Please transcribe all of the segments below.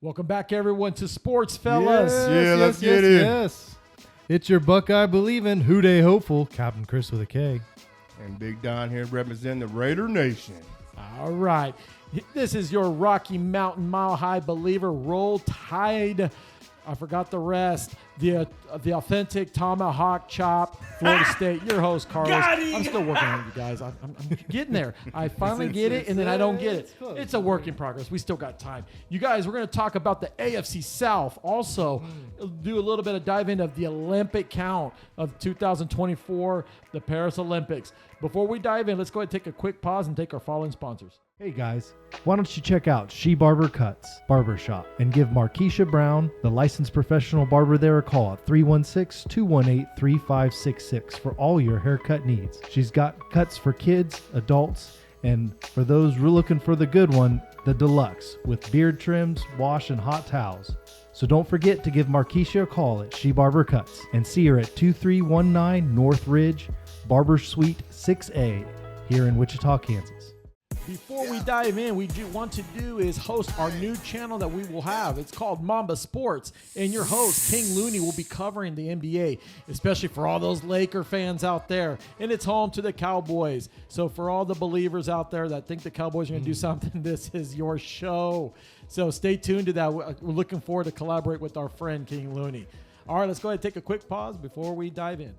Welcome back, everyone, to Sportsfellas. Let's get it. Yes. It's your Buckeye believing, Houday hopeful, Captain Chris with a K. And Big Don here representing the Raider Nation. All right. This is your Rocky Mountain Mile High believer, Roll Tide. I forgot the rest. The authentic tomahawk chop, Florida State. Your host, Carlos. I'm still working on it, you guys. I'm getting there. I finally get it, and then I don't get it. It's a work in progress. We still got time. You guys, we're going to talk about the AFC South. Also, do a little bit of dive into the Olympic count of 2024, the Paris Olympics. Before we dive in, let's go ahead and take a quick pause and take our following sponsors. Hey guys, why don't you check out She Barber Cuts Barbershop and give Markeisha Brown, the licensed professional barber there, a call at 316-218-3566 for all your haircut needs. She's got cuts for kids, adults, and for those looking for the good one, the deluxe with beard trims, wash, and hot towels. So don't forget to give Markeisha a call at She Barber Cuts and see her at 2319 North Ridge, Barber Suite 6A here in Wichita, Kansas. Before we dive in, we want to do is host our new channel that we will have. It's called Mamba Sports, and your host, King Looney, will be covering the NBA, especially for all those Laker fans out there. And it's home to the Cowboys. So for all the believers out there that think the Cowboys are going to do something, this is your show. So stay tuned to that. We're looking forward to collaborate with our friend, King Looney. All right, let's go ahead and take a quick pause before we dive in.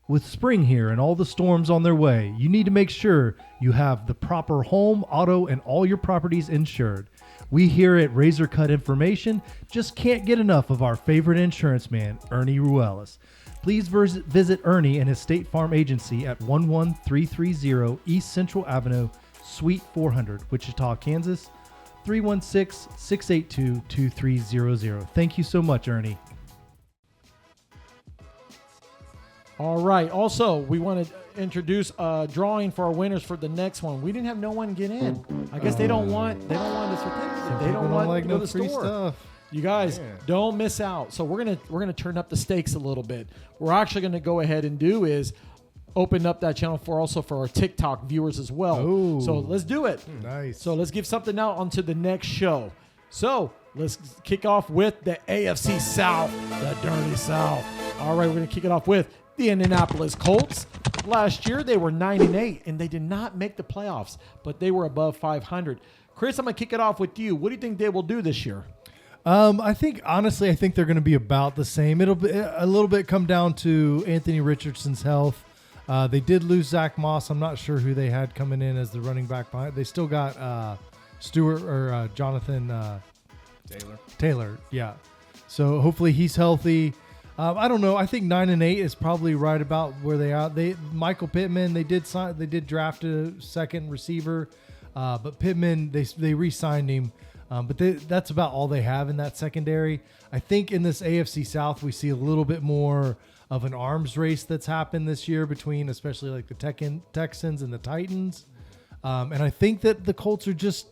With spring here and all the storms on their way, you need to make sure you have the proper home, auto, and all your properties insured. We here at Razor Cut Information just can't get enough of our favorite insurance man, Ernie Ruelas. Please visit Ernie and his State Farm agency at 11330 East Central Avenue, Suite 400, Wichita, Kansas, 316-682-2300. Thank you so much, Ernie. All right. Also, we want to introduce a drawing for our winners for the next one. We didn't have no one get in. I guess they don't want a certificate. They don't want like to go no to the free store. stuff. You guys don't miss out. So we're gonna turn up the stakes a little bit. We're actually gonna go ahead and do is open up that channel for our TikTok viewers as well. Oh. So let's do it. Nice. So let's give something out onto the next show. So let's kick off with the AFC South, the Dirty South. All right, we're gonna kick it off with the Indianapolis Colts. Last year, they were 9-8, and they did not make the playoffs, but they were above 500. Chris, I'm going to kick it off with you. What do you think they will do this year? I think they're going to be about the same. It'll be a little bit come down to Anthony Richardson's health. They did lose Zach Moss. I'm not sure who they had coming in as the running back behind. They still got Jonathan Taylor. Yeah. So hopefully he's healthy. I don't know. I think 9-8 is probably right about where they are. Michael Pittman, they did draft a second receiver, but Pittman they re-signed him. But that's about all they have in that secondary. I think in this AFC South we see a little bit more of an arms race that's happened this year between especially like the Texans and the Titans. And I think that the Colts are just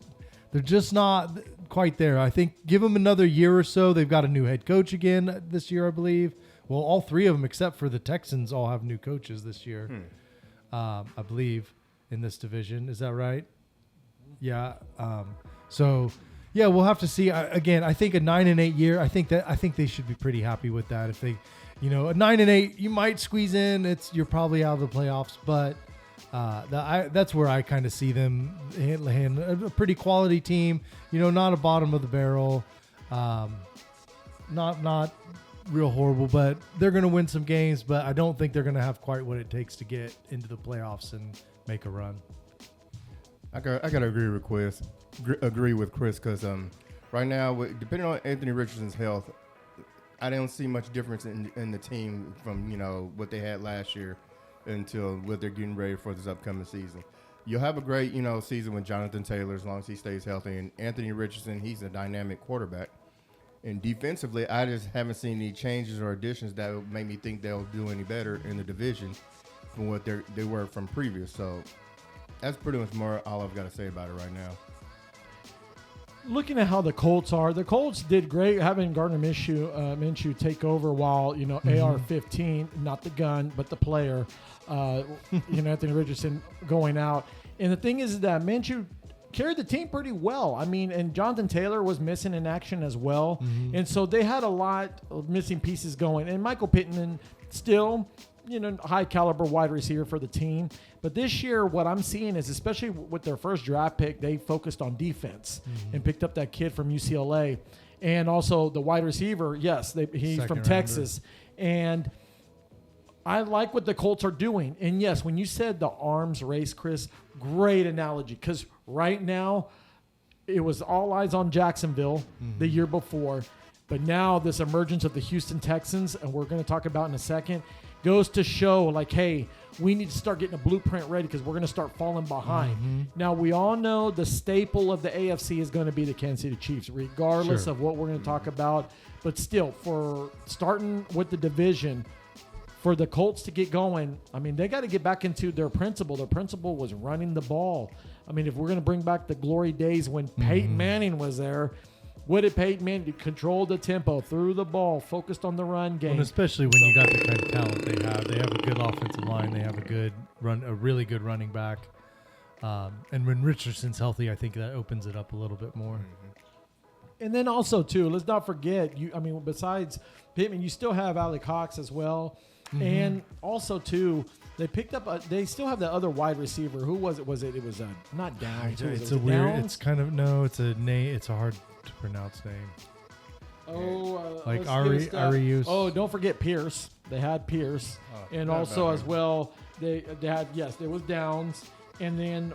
not quite there. I think give them another year or so. They've got a new head coach again this year, I believe. Well, all three of them except for the Texans all have new coaches this year, I believe, in this division. Is that right? Yeah. So, yeah, we'll have to see. Again, I think a 9-8 year. I think they should be pretty happy with that. If they, a 9-8, you might squeeze in. You're probably out of the playoffs, but. That's where I kind of see them handling a pretty quality team, not a bottom of the barrel, not real horrible, but they're going to win some games, but I don't think they're going to have quite what it takes to get into the playoffs and make a run. I got to agree with Chris because right now, depending on Anthony Richardson's health, I don't see much difference in the team from, what they had last year until what they're getting ready for this upcoming season. You'll have a great, season with Jonathan Taylor as long as he stays healthy. And Anthony Richardson, he's a dynamic quarterback. And defensively, I just haven't seen any changes or additions that would make me think they'll do any better in the division from what they were from previous. So that's pretty much more all I've got to say about it right now. Looking at how the Colts did great having Gardner Minshew take over while, AR-15, not the gun, but the player, Anthony Richardson going out. And the thing is that Minshew carried the team pretty well. I mean, and Jonathan Taylor was missing in action as well. Mm-hmm. And so they had a lot of missing pieces going. And Michael Pittman still, high caliber wide receiver for the team. But this year, what I'm seeing is, especially with their first draft pick, they focused on defense and picked up that kid from UCLA. And also the wide receiver, yes, he's Second from Texas. And I like what the Colts are doing. And yes, when you said the arms race, Chris, great analogy. Because right now, it was all eyes on Jacksonville the year before. But now this emergence of the Houston Texans, and we're going to talk about in a second, goes to show like, hey, we need to start getting a blueprint ready because we're going to start falling behind. Now, we all know the staple of the AFC is going to be the Kansas City Chiefs, regardless of what we're going to talk about. But still, for starting with the division, for the Colts to get going, I mean, they got to get back into their principle. Their principle was running the ball. I mean, if we're going to bring back the glory days when Peyton Manning was there, what did Peyton Manning control the tempo, threw the ball, focused on the run game? And especially when you got the kind of talent they have. They have a good offensive line. They have a really good running back. And when Richardson's healthy, I think that opens it up a little bit more. And then also, too, let's not forget, besides Pittman, you still have Alec Cox as well. And also, too, they picked up they still have the other wide receiver. Who was it? It was not Downs. It's a weird. Downs? It's kind of no. It's a name. It's a hard to pronounce name. Like Arius. Oh, don't forget Pierce. They had Pierce, and also as well they had there was Downs, and then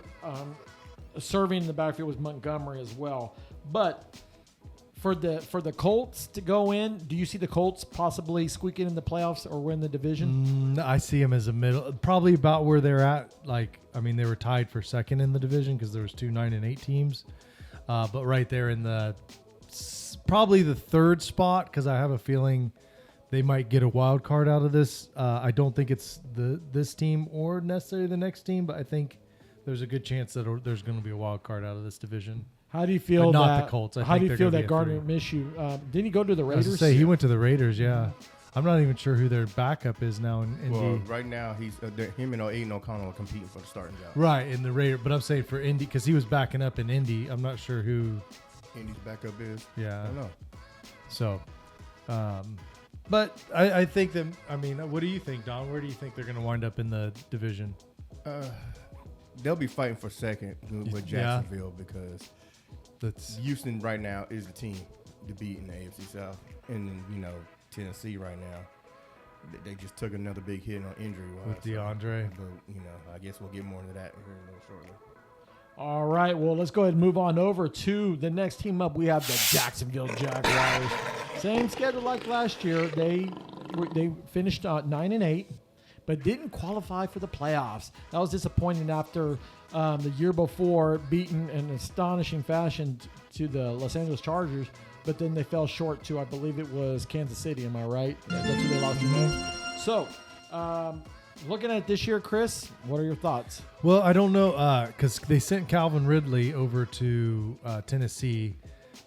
serving in the backfield was Montgomery as well. But for the Colts to go in, do you see the Colts possibly squeaking in the playoffs or win the division? I see them as a middle, probably about where they're at. Like, I mean, they were tied for second in the division because there was 2 9-8 teams, but right there in probably the third spot because I have a feeling they might get a wild card out of this. I don't think it's this team or necessarily the next team, but I think there's a good chance that there's going to be a wild card out of this division. How do you feel but not that? The Colts. How do you feel that Gardner Minshew? Didn't he go to the Raiders? I was say he went to the Raiders. Yeah, I'm not even sure who their backup is now in Indy. Well, right now him and Aiden O'Connell are competing for the starting job. Right in the Raiders, but I'm saying for Indy because he was backing up in Indy. I'm not sure who Indy's backup is. Yeah, I don't know. So, but I think that. I mean, what do you think, Don? Where do you think they're going to wind up in the division? They'll be fighting for second with Jacksonville because Houston right now is the team to beat in the AFC South. And, Tennessee right now, they just took another big hit on injury-wise. With DeAndre. But, I guess we'll get more into that here a little shortly. All right, well, let's go ahead and move on over to the next team up. We have the Jacksonville Jaguars. Same schedule like last year. They finished 9-8, but didn't qualify for the playoffs. That was disappointing after the year before beating in astonishing fashion to the Los Angeles Chargers, but then they fell short to, I believe it was Kansas City. Am I right? That's who they lost to. So, looking at it this year, Chris, what are your thoughts? Well, I don't know because they sent Calvin Ridley over to Tennessee.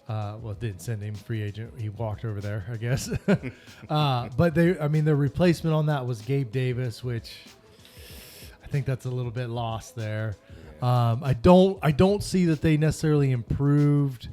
Well, didn't send him free agent. He walked over there, I guess. But their replacement on that was Gabe Davis, which I think that's a little bit lost there. I don't see that they necessarily improved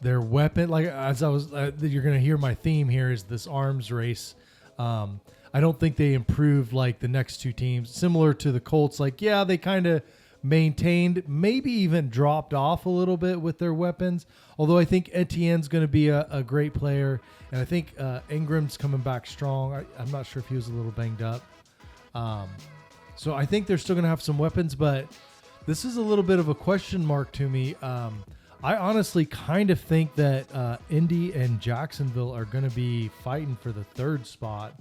their weapon. Like as I was, you're going to hear my theme here is this arms race. I don't think they improved like the next two teams, similar to the Colts. Like, yeah, they kind of maintained, maybe even dropped off a little bit with their weapons. Although I think Etienne's going to be a great player, and I think Ingram's coming back strong. I'm not sure if he was a little banged up. So I think they're still going to have some weapons, but this is a little bit of a question mark to me. I honestly kind of think that Indy and Jacksonville are going to be fighting for the third spot,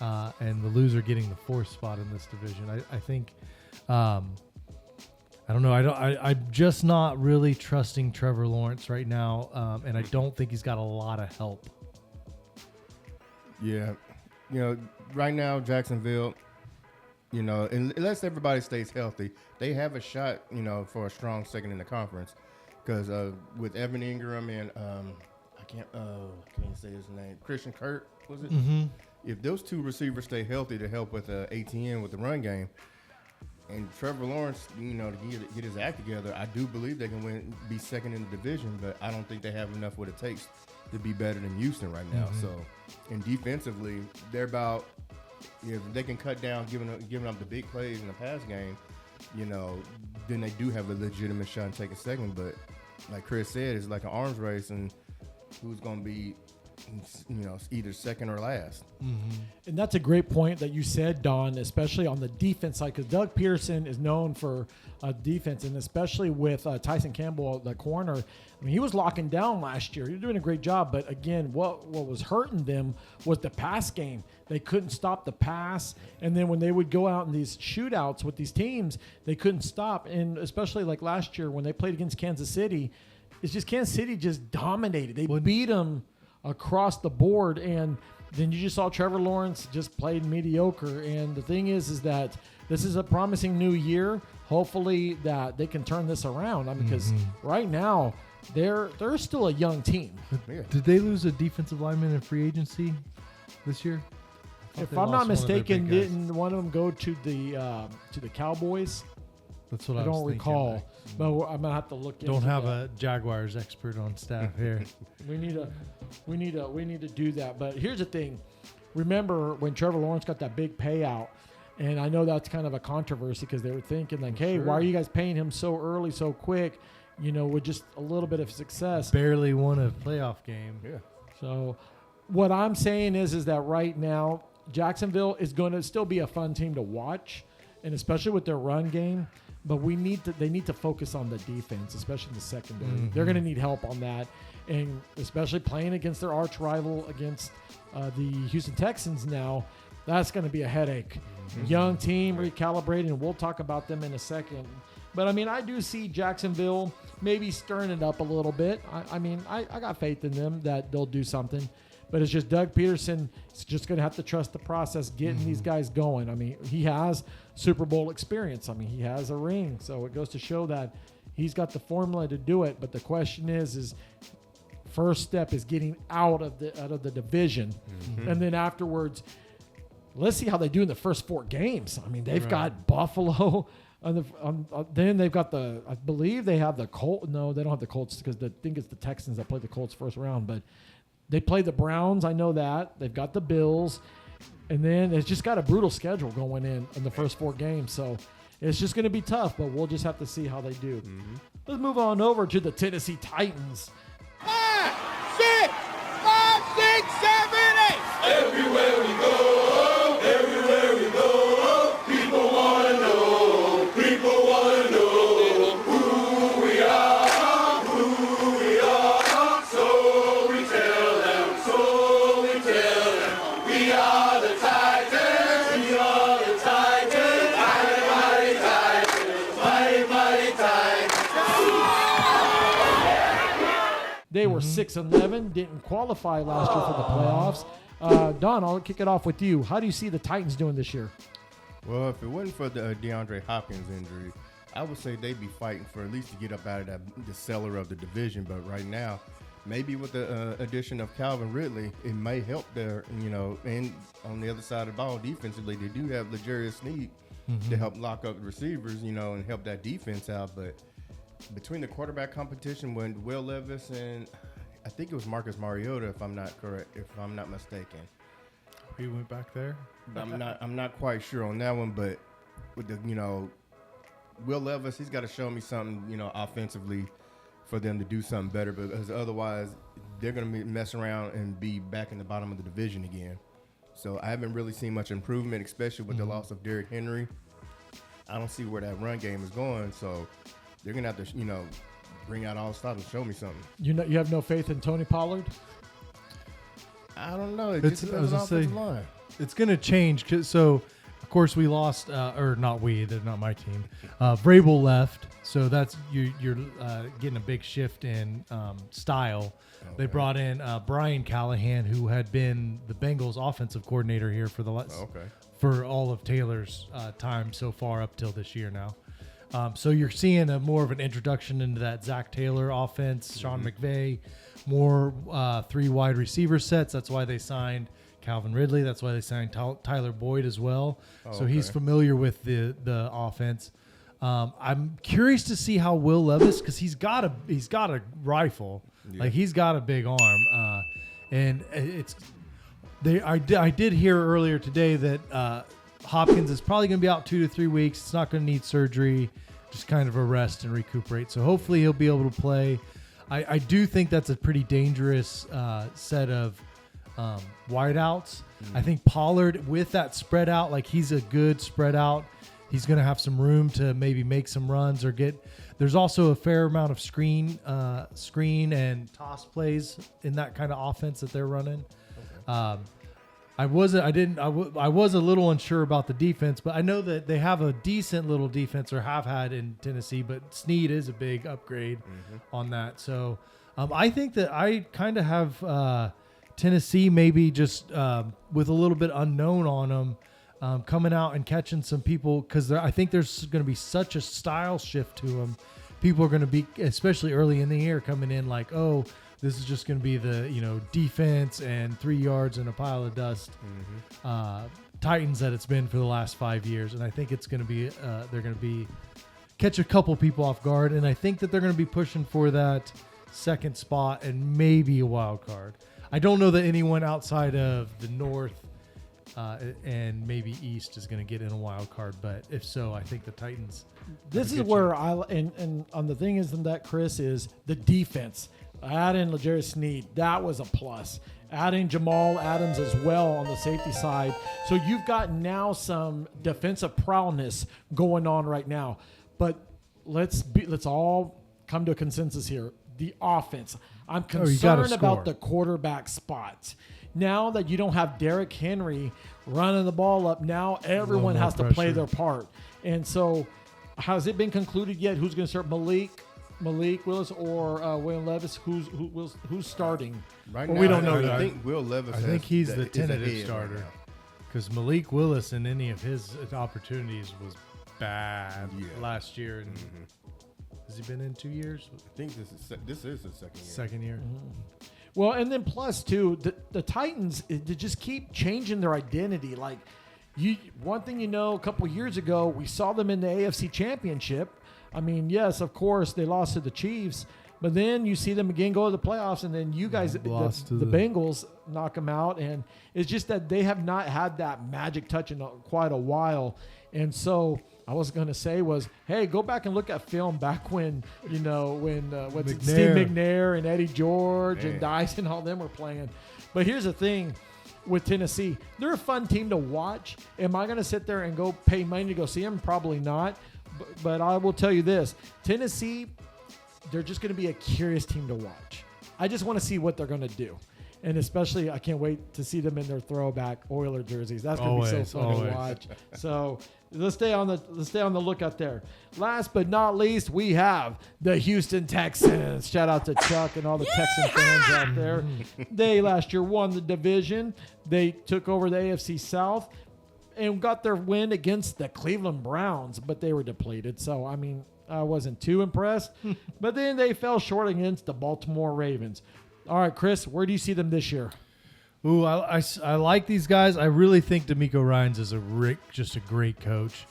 and the loser getting the fourth spot in this division. I think, I don't know. I'm just not really trusting Trevor Lawrence right now, and I don't think he's got a lot of help. Yeah, right now Jacksonville, unless everybody stays healthy, they have a shot, for a strong second in the conference. Because with Evan Ingram and I can't say his name, Christian Kirk, was it? Mm-hmm. If those two receivers stay healthy to help with ATN with the run game, And Trevor Lawrence, to get his act together, I do believe they can be second in the division, but I don't think they have enough what it takes to be better than Houston right now. So, and defensively, they're about, if they can cut down giving up the big plays in the pass game, then they do have a legitimate shot to take a second. But like Chris said, it's like an arms race, and who's going to be, either second or last. And that's a great point that you said, Don, especially on the defense side, because Doug Peterson is known for defense, and especially with Tyson Campbell, the corner. I mean, he was locking down last year. He was doing a great job, but again, what was hurting them was the pass game. They couldn't stop the pass, and then when they would go out in these shootouts with these teams, they couldn't stop. And especially like last year when they played against Kansas City, it's just Kansas City just dominated. They beat them across the board, and then you just saw Trevor Lawrence just played mediocre. And the thing is that this is a promising new year. Hopefully that they can turn this around. I mean, because right now they're still a young team. Did they lose a defensive lineman in free agency this year? If I'm not mistaken, didn't one of them go to the Cowboys? That's what I don't thinking. recall, but I'm gonna have to look. Don't have a Jaguars expert on staff here. We need to do that. But here's the thing: remember when Trevor Lawrence got that big payout, and I know that's kind of a controversy because they were thinking like, "Hey, why are you guys paying him so early, so quick? With just a little bit of success." Barely won a playoff game. Yeah. So, what I'm saying is that right now Jacksonville is going to still be a fun team to watch, and especially with their run game. But they need to focus on the defense, especially in the secondary. They're going to need help on that, and especially playing against their arch rival, against the Houston Texans now. That's going to be a headache. Young team, recalibrating, and we'll talk about them in a second. But, I mean, I do see Jacksonville maybe stirring it up a little bit. I got faith in them that they'll do something. But it's just Doug Peterson is just going to have to trust the process, getting these guys going. I mean, he has Super Bowl experience. I mean, he has a ring. So it goes to show that he's got the formula to do it. But the question is first step is getting out of the division. And then afterwards, let's see how they do in the first 4 games. I mean, they've got Buffalo. Then they've got I believe they have the Colts. No, they don't have the Colts because I think it's the Texans that play the Colts first round. But they play the Browns. I know that. They've got the Bills. And then it's just got a brutal schedule going in the first 4 games. So it's just going to be tough, but we'll just have to see how they do. Let's move on over to the Tennessee Titans. 5, 6, 7, 8. Everywhere we go, people want to know who we are, so we tell them, we are the Titans, mighty Titans. They were 6-11, didn't qualify last year for the playoffs. Don, I'll kick it off with you. How do you see the Titans doing this year? Well, if it wasn't for the DeAndre Hopkins injury, I would say they'd be fighting for at least to get up out of the cellar of the division. But right now, maybe with the addition of Calvin Ridley, it may help their, and on the other side of the ball, defensively, they do have L'Jarius Sneed to help lock up the receivers, and help that defense out. But between the quarterback competition when Will Levis and I think it was Marcus Mariota, if I'm not mistaken. He went back there. I'm not quite sure on that one, but with the Will Levis, he's got to show me something offensively for them to do something better, because otherwise they're going to mess around and be back in the bottom of the division again. So I haven't really seen much improvement, especially with the loss of Derrick Henry. I don't see where that run game is going, so they're going to have to bring out all stars and show me something. You have no faith in Tony Pollard? I don't know. It just depends on the offensive line. It's going to change. So, of course, we lost, or not we, they're not my team. Vrabel left, so that's you're getting a big shift in style. Okay. They brought in Brian Callahan, who had been the Bengals offensive coordinator here for for all of Taylor's time so far up till this year now. So you're seeing more of an introduction into that Zach Taylor offense, Sean McVay, more 3 wide receiver sets. That's why they signed Calvin Ridley. That's why they signed Tyler Boyd as well. So okay. he's familiar with the offense. I'm curious to see how Will Levis, because he's got a rifle, like he's got a big arm, and I did hear earlier today that Hopkins is probably going to be out 2 to 3 weeks. It's not going to need surgery, just kind of a rest and recuperate. So hopefully he'll be able to play. I do think that's a pretty dangerous set of wideouts. I think Pollard with that spread out, like he's a good spread out. He's going to have some room to maybe make some runs or get. There's also a fair amount of screen and toss plays in that kind of offense that they're running. Okay. I was a little unsure about the defense, but I know that they have a decent little defense or have had in Tennessee, but Snead is a big upgrade on that. So I think that I kind of have Tennessee maybe just with a little bit unknown on them coming out and catching some people, because I think there's going to be such a style shift to them. People are going to be, especially early in the year, coming in like, oh, this is just going to be the defense and 3 yards and a pile of dust Titans that it's been for the last 5 years. And I think it's going to be they're going to be catch a couple people off guard, and I think that they're going to be pushing for that second spot and maybe a wild card. I don't know that anyone outside of the North and maybe East is going to get in a wild card, but if so, I think the Titans. This is where and on the thing isn't that, Chris, is the defense. Adding L'Jarius Sneed, that was a plus. Adding Jamal Adams as well on the safety side. So you've got now some defensive prowess going on right now. But let's all come to a consensus here. The offense. I'm concerned about the quarterback spots. Now that you don't have Derrick Henry running the ball up, now everyone has to play their part. And so has it been concluded yet who's going to start? Malik Willis or William Levis? Who's starting? Right now, we don't know. I think Will Levis. I think he's the tentative starter because Malik Willis in any of his opportunities was bad last year. And has he been in 2 years? I think this is his second year. Second year. Mm-hmm. Well, and then plus too, the Titans, they just keep changing their identity. Like one thing a couple years ago, we saw them in the AFC Championship. I mean, yes, of course, they lost to the Chiefs, but then you see them again go to the playoffs, and then you guys, the Bengals, knock them out. And it's just that they have not had that magic touch in quite a while. And so I was going to say was, hey, go back and look at film back when, Steve McNair and Eddie George and Dice and all them were playing. But here's the thing. With Tennessee, they're a fun team to watch. Am I going to sit there and go pay money to go see them? Probably not. But I will tell you this. Tennessee, they're just going to be a curious team to watch. I just want to see what they're going to do. And especially, I can't wait to see them in their throwback Oiler jerseys. That's going to be so fun to watch. So let's stay on the lookout there. Last but not least, we have the Houston Texans. Shout out to Chuck and all the Texan fans out there. They last year won the division. They took over the AFC South and got their win against the Cleveland Browns, but they were depleted. So, I mean, I wasn't too impressed. But then they fell short against the Baltimore Ravens. All right, Chris, where do you see them this year? Ooh, I like these guys. I really think D'Amico Ryans is just a great coach.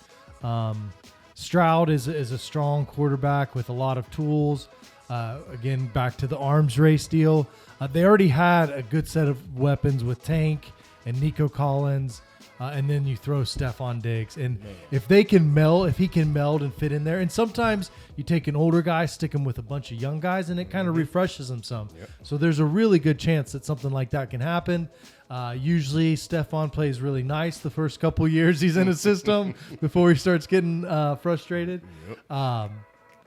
Stroud is a strong quarterback with a lot of tools. Again, back to the arms race deal. They already had a good set of weapons with Tank and Nico Collins. And then you throw Stephon Diggs. And if he can meld and fit in there. And sometimes you take an older guy, stick him with a bunch of young guys, and it kind of refreshes them some. Yep. So there's a really good chance that something like that can happen. Usually Stephon plays really nice the first couple years he's in a system before he starts getting frustrated. Yep.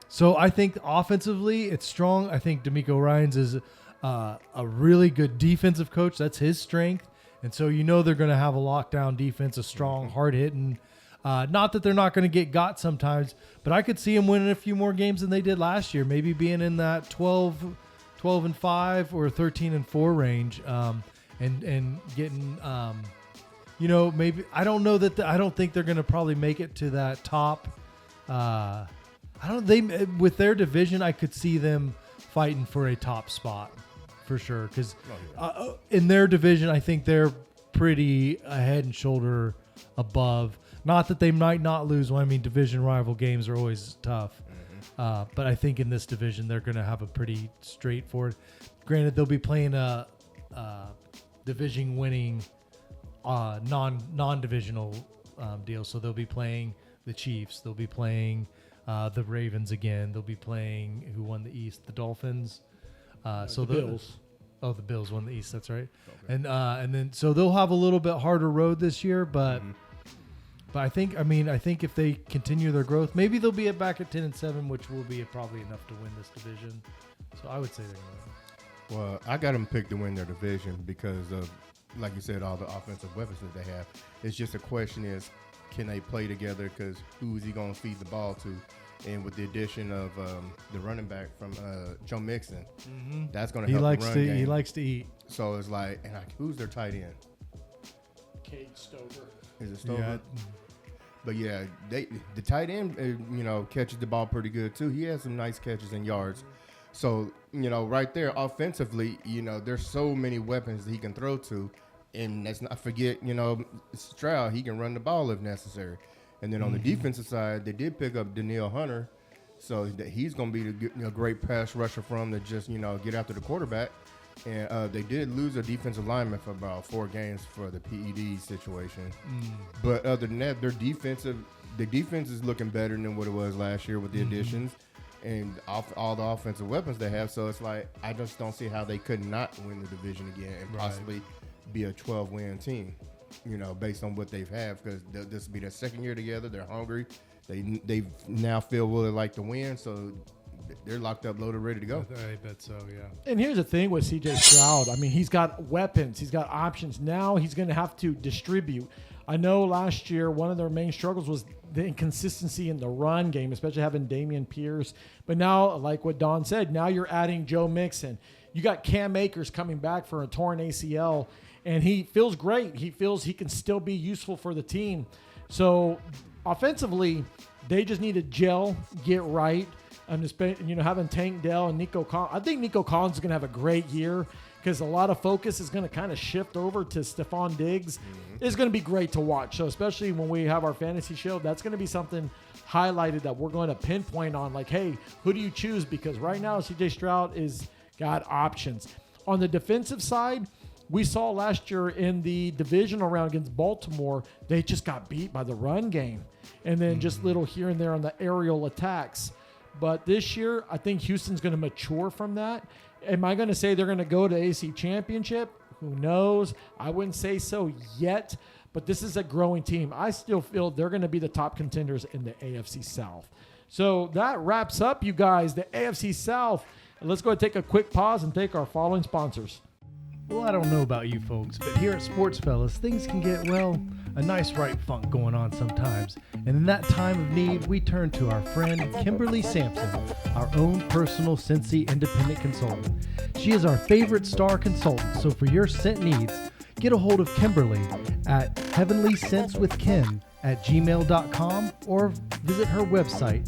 So I think offensively it's strong. I think D'Amico Ryans is a really good defensive coach. That's his strength. And so they're going to have a lockdown defense, a strong, hard-hitting. Not that they're not going to get sometimes, but I could see them winning a few more games than they did last year, maybe being in that 12-5 or 13-4 range, and getting, maybe I don't know that I don't think they're going to probably make it to that top. With their division, I could see them fighting for a top spot. For sure, because in their division, I think they're pretty a head and shoulder above. Not that they might not lose one. I mean, division rival games are always tough. But I think in this division, they're going to have a pretty straightforward. Granted, they'll be playing a division winning non-divisional deal. So they'll be playing the Chiefs. They'll be playing the Ravens again. They'll be playing who won the East? The Dolphins. So the Bills. Oh, the Bills won the East. That's right. Okay. And then so they'll have a little bit harder road this year, but I think if they continue their growth, maybe they'll be back at 10-7, which will be probably enough to win this division. So I would say they're going to win. Well, I got them picked to win their division because of, like you said, all the offensive weapons that they have. It's just a question is, can they play together? Because who is he going to feed the ball to? And with the addition of the running back from Joe Mixon, that's going to help the run game. He likes to eat. So it's like, who's their tight end? Cade Stover. Is it Stover? Yeah. But yeah, the tight end, catches the ball pretty good too. He has some nice catches and yards. So, right there offensively, there's so many weapons that he can throw to. And let's not forget, Stroud, he can run the ball if necessary. And then on the defensive side, they did pick up Danielle Hunter. So that he's going to be a great pass rusher for them to just, get after the quarterback. And they did lose a defensive lineman for about 4 games for the PED situation. But other than that, the defense is looking better than what it was last year with the additions and all the offensive weapons they have. So it's like, I just don't see how they could not win the division again and possibly be a 12-win team, based on what they've had, because this will be their second year together. They're hungry. They now feel really like to win. So they're locked up, loaded, ready to go. I bet so, yeah. And here's the thing with C.J. Stroud. I mean, he's got weapons. He's got options. Now he's going to have to distribute. I know last year one of their main struggles was the inconsistency in the run game, especially having Dameon Pierce. But now, like what Don said, now you're adding Joe Mixon. You got Cam Akers coming back for a torn ACL, and he feels great. He feels he can still be useful for the team. So offensively, they just need to gel, get right. Having Tank Dell and Nico Collins. I think Nico Collins is going to have a great year because a lot of focus is going to kind of shift over to Stephon Diggs. It's going to be great to watch. So especially when we have our fantasy show, that's going to be something highlighted that we're going to pinpoint on. Like, hey, who do you choose? Because right now C.J. Stroud is got options. On the defensive side, we saw last year in the divisional round against Baltimore, they just got beat by the run game. And then just little here and there on the aerial attacks. But this year, I think Houston's going to mature from that. Am I going to say they're going to go to AC Championship? Who knows? I wouldn't say so yet. But this is a growing team. I still feel they're going to be the top contenders in the AFC South. So that wraps up, you guys, the AFC South. And let's go ahead and take a quick pause and thank our following sponsors. Well, I don't know about you folks, but here at Sportsfellas, things can get, a nice right funk going on sometimes. And in that time of need, we turn to our friend Kimberly Sampson, our own personal Cincy independent consultant. She is our favorite star consultant, so for your scent needs, get a hold of Kimberly at heavenlyscentswithkim@gmail.com or visit her website,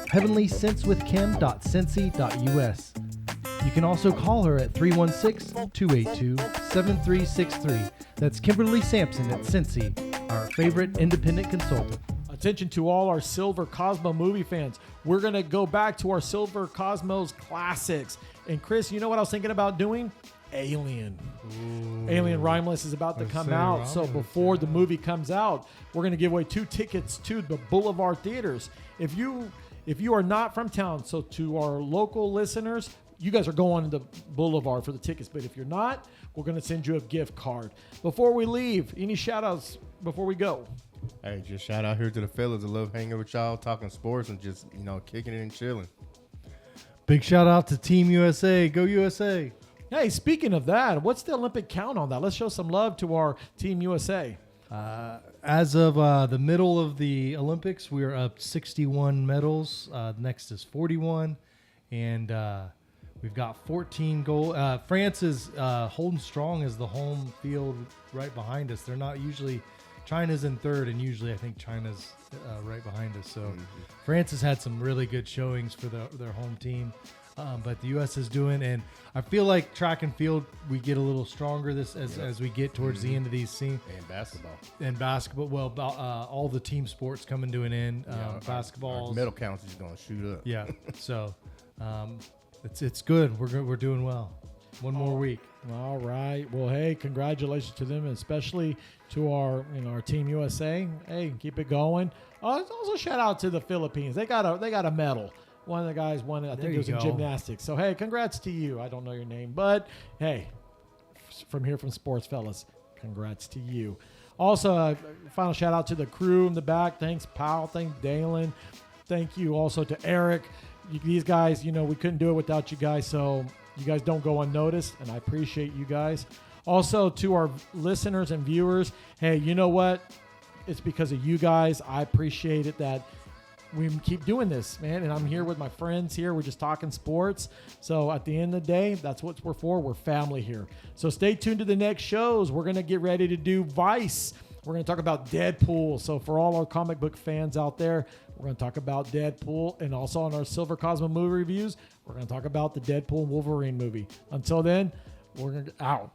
heavenlyscentswithkim.cincy.us. You can also call her at 316-282-7363. That's Kimberly Sampson at Cincy, our favorite independent consultant. Attention to all our Silver Cosmo movie fans. We're going to go back to our Silver Cosmos classics. And Chris, you know what I was thinking about doing? Alien. Ooh. Alien Rhymeless is about to come out. So before the movie comes out, we're going to give away 2 tickets to the Boulevard Theaters. If you are not from town, so to our local listeners, you guys are going to the Boulevard for the tickets. But if you're not, we're going to send you a gift card. Before we leave, any shout-outs before we go? Hey, just shout out here to the fellas that love hanging with y'all, talking sports, and just, kicking it and chilling. Big shout out to Team USA. Go USA. Hey, speaking of that, what's the Olympic count on that? Let's show some love to our Team USA. As of the middle of the Olympics, we are up 61 medals. Next is 41. And we've got 14 gold. France is holding strong as the home field right behind us. They're not usually... China's in third, and usually I think China's right behind us. So France has had some really good showings for their home team. but the U.S. is doing, and I feel like track and field, we get a little stronger as we get towards the end of these scenes. And basketball. Well, all the team sports coming to an end. Basketball. Our medal counts is going to shoot up. Yeah. So it's good. We're doing well. One more week. All right. Well, hey, congratulations to them, especially to our Team USA. Hey, keep it going. Also, shout out to the Philippines. They got a medal. One of the guys won it. I think it was in gymnastics. So hey, congrats to you. I don't know your name, but hey, from here from Sportsfellas, congrats to you. Also, final shout out to the crew in the back. Thanks, Powell. Thanks, Dalen. Thank you also to Eric. These guys, we couldn't do it without you guys. So you guys don't go unnoticed, and I appreciate you guys. Also, to our listeners and viewers, hey, you know what? It's because of you guys. I appreciate it that we keep doing this, man. And I'm here with my friends here. We're just talking sports. So at the end of the day, that's what we're for. We're family here. So stay tuned to the next shows. We're going to get ready to do Vice. We're going to talk about Deadpool. So for all our comic book fans out there, we're going to talk about Deadpool. And also on our Silver Cosmo movie reviews, we're going to talk about the Deadpool and Wolverine movie. Until then, we're going to out.